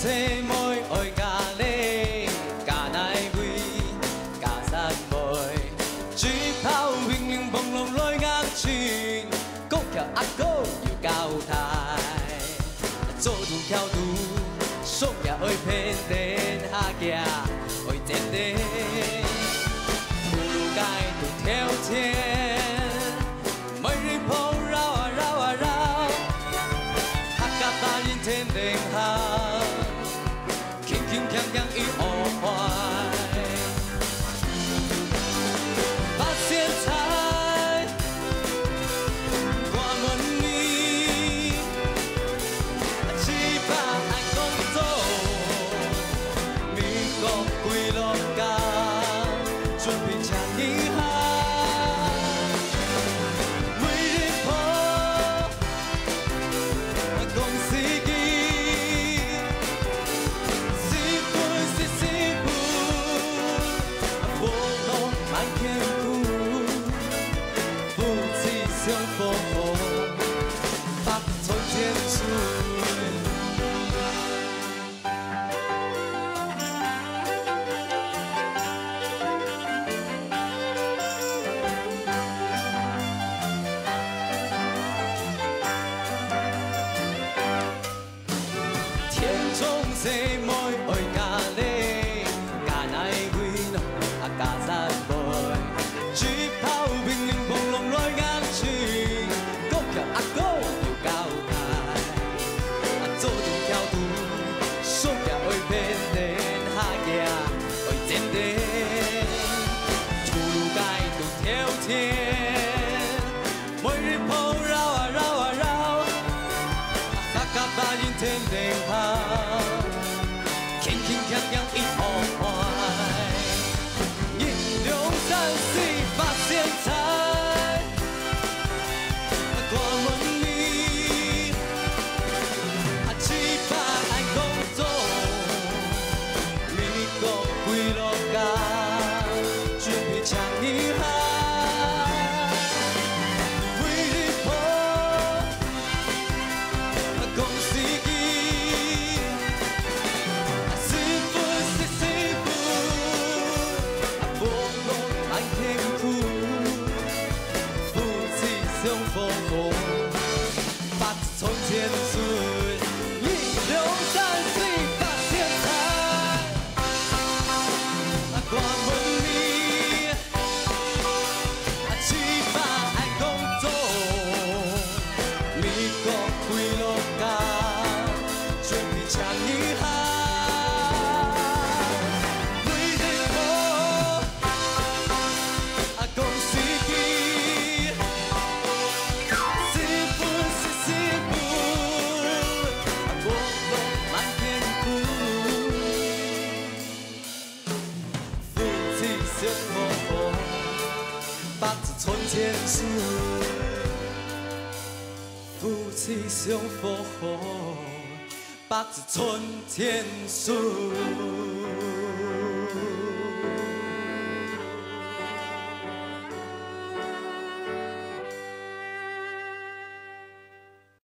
世妹爱咖喱，咖奶味，咖山妹，水泡明明朦胧来眼前，国桥阿哥又交代，做拄巧拄，爽也爱骗天下行，爱真的，不如街都挑战，每日跑绕啊绕啊绕，客家大人天灵下。 轻锵锵已学坏，八仙菜，我问你，七八爱工作，美国几落家，准备吃一下，每日跑，讲司机。 相逢，百川千水。天中生妹爱咖喱，咖奶味喏，啊咖山妹，水泡明明朦胧来眼。 国桥阿哥又交代，做拄巧拄，爽也爱骗天下行，爱真的，出入街都挑战，每日跑绕啊绕啊绕，客家大人天灵下，轻轻锵锵已学坏，一两三四八仙菜。 我问你，七八爱工作，美国几落家，准备抢一下，每日跑，讲司机，师傅是师傅，无路爱辛苦，夫妻相逢。 从前顺，一两三四八仙菜。我问你，七八爱工作，美国几落家，准备抢一下，每日跑，讲司机，师傅是师傅。 相逢，百川千水，夫妻相逢，百川千水。